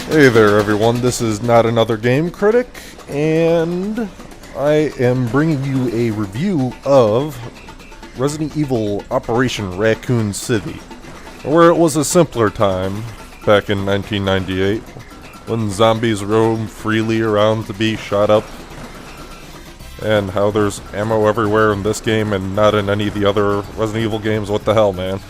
Hey there everyone, this is Not Another Game Critic, and I am bringing you a review of Resident Evil Operation Raccoon City, where it was a simpler time back in 1998, when zombies roam freely around to be shot up, and how there's ammo everywhere in this game and not in any of the other Resident Evil games. What the hell, man?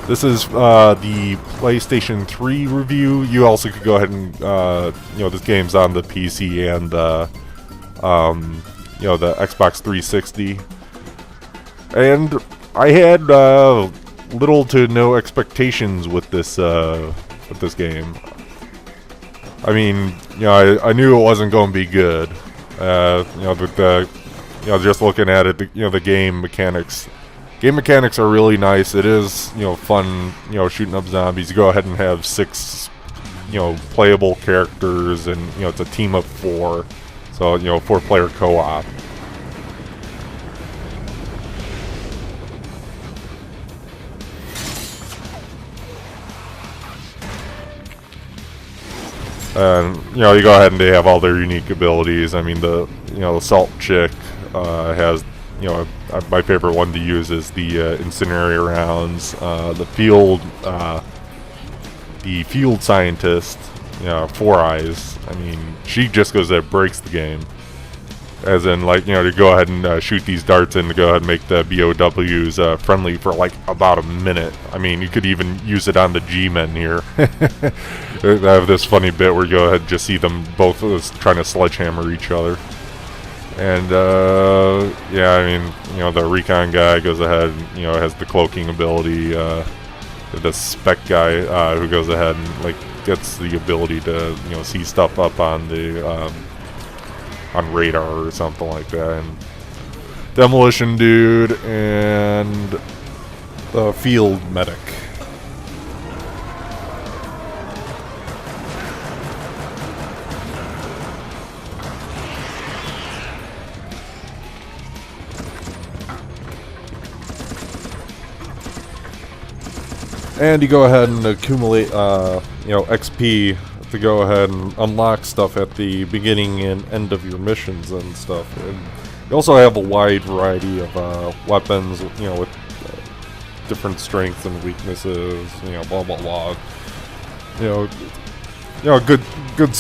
This is the PlayStation 3 review. You also could go ahead and, this game's on the PC and, the Xbox 360. And I had little to no expectations with this game. I mean, I knew it wasn't going to be good. Just looking at it, the game mechanics. Game mechanics are really nice. It is, fun, shooting up zombies. You go ahead and have 6, playable characters, and, it's a team of 4. So, 4-player co-op. And, you go ahead and they have all their unique abilities. I mean, the Salt Chick has, my favorite one to use is the incendiary rounds. The field scientist, 4 Eyes. I mean, she just goes there, breaks the game. As in, to go ahead and shoot these darts and to go ahead and make the BOWs friendly for about a minute. I mean, you could even use it on the G-men here. They have this funny bit where you go ahead and just see them both trying to sledgehammer each other. And, the recon guy goes ahead and, has the cloaking ability. The spec guy, who goes ahead and, gets the ability to, see stuff up on the, on radar or something like that. And Demolition Dude and the Field Medic. And you go ahead and accumulate, XP to go ahead and unlock stuff at the beginning and end of your missions and stuff. And you also have a wide variety of weapons, with different strengths and weaknesses, blah blah blah. Good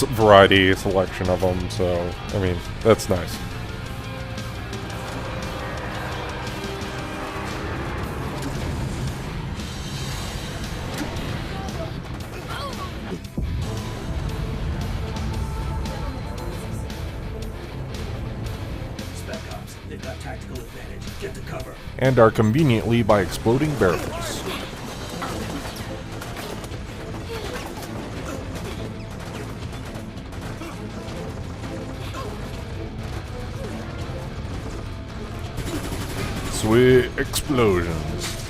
variety selection of them. So I mean, that's nice. They've got tactical advantage. Get to cover. And are conveniently by exploding barrels. Sweet explosions.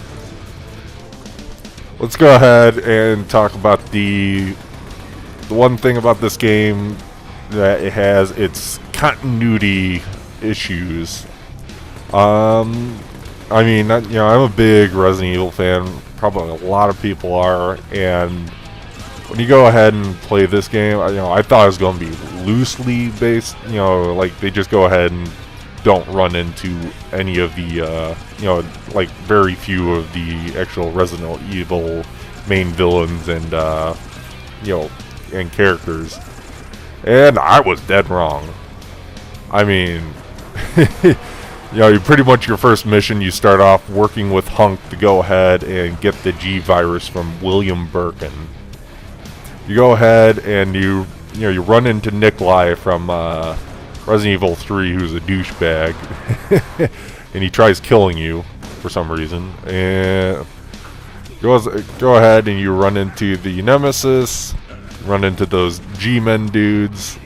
Let's go ahead and talk about the one thing about this game that it has its continuity issues. I mean, I'm a big Resident Evil fan. Probably a lot of people are, and when you go ahead and play this game, I thought it was going to be loosely based. They just go ahead and don't run into any of the, very few of the actual Resident Evil main villains and, and characters. And I was dead wrong. I mean, you pretty much your first mission, you start off working with Hunk to go ahead and get the G virus from William Birkin. You go ahead and you run into Nikolai from Resident Evil 3, who's a douchebag, and he tries killing you for some reason. And go ahead and you run into the Nemesis, run into those G-Men dudes.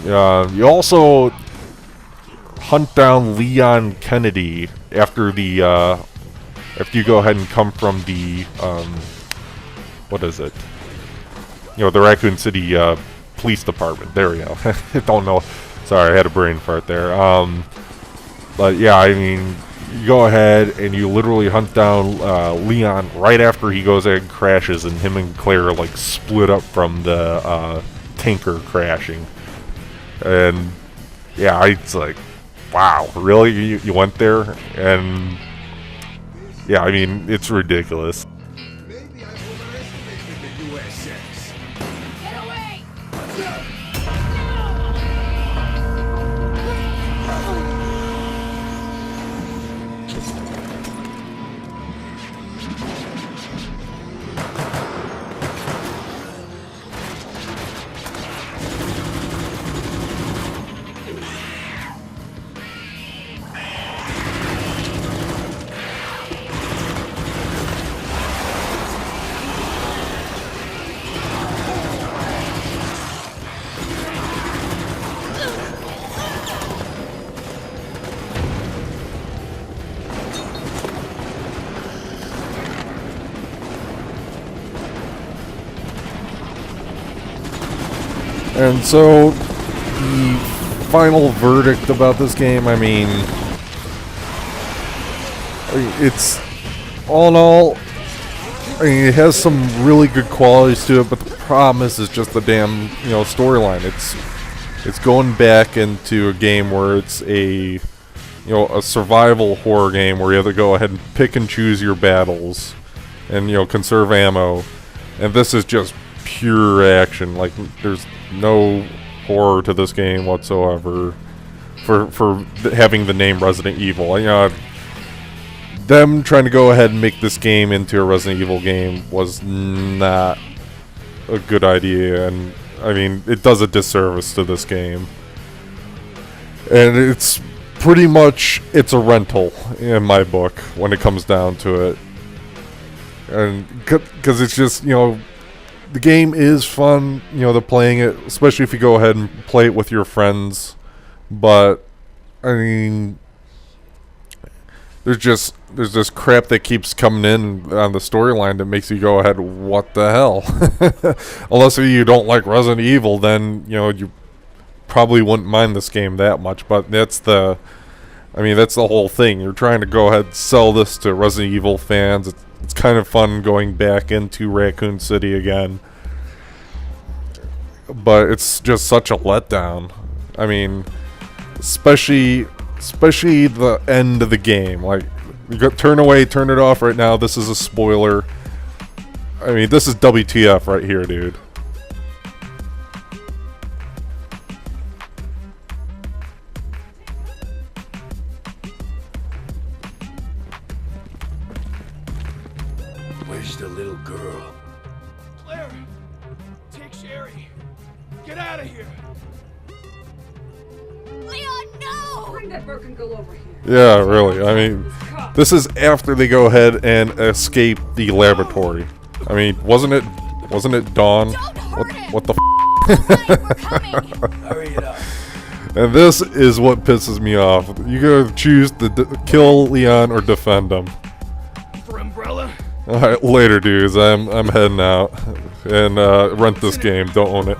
You also hunt down Leon Kennedy after the after you go ahead and come from the what is it? The Raccoon City police department. There we go. Don't know. Sorry, I had a brain fart there. But yeah, I mean, you go ahead and you literally hunt down Leon right after he goes ahead and crashes, and him and Claire like split up from the tanker crashing. And yeah, it's like, wow, really? You went there? And yeah, I mean, it's ridiculous. Maybe I overestimated the USS. Get away! And so, the final verdict about this game, I mean, it's, all in all, I mean, it has some really good qualities to it, but the problem is just the damn, storyline. It's going back into a game where it's a survival horror game where you have to go ahead and pick and choose your battles and, conserve ammo. And this is just pure action. Like, there's no horror to this game whatsoever for having the name Resident Evil. Them trying to go ahead and make this game into a Resident Evil game was not a good idea, and I mean, it does a disservice to this game. And it's pretty much, it's a rental in my book when it comes down to it. And because it's just, the game is fun, the playing it, especially if you go ahead and play it with your friends. But I mean, there's this crap that keeps coming in on the storyline that makes you go ahead, what the hell? Unless you don't like Resident Evil, then you probably wouldn't mind this game that much. But that's the whole thing. You're trying to go ahead and sell this to Resident Evil fans. It's kind of fun going back into Raccoon City again. But it's just such a letdown. I mean, especially the end of the game. Like, you got turn it off right now. This is a spoiler. I mean, this is WTF right here, dude. Where's the little girl? Claire, take Sherry. Get out of here. Leon, no! Bring that broken girl over here. Yeah, really. I mean, this is after they go ahead and escape the laboratory. I mean, wasn't it Dawn? Don't hurt him. What the We're coming. Hurry it up. And this is what pisses me off. You gotta choose to kill Leon or defend him. For Umbrella? Alright, later, dudes. I'm heading out. And rent this game. Don't own it.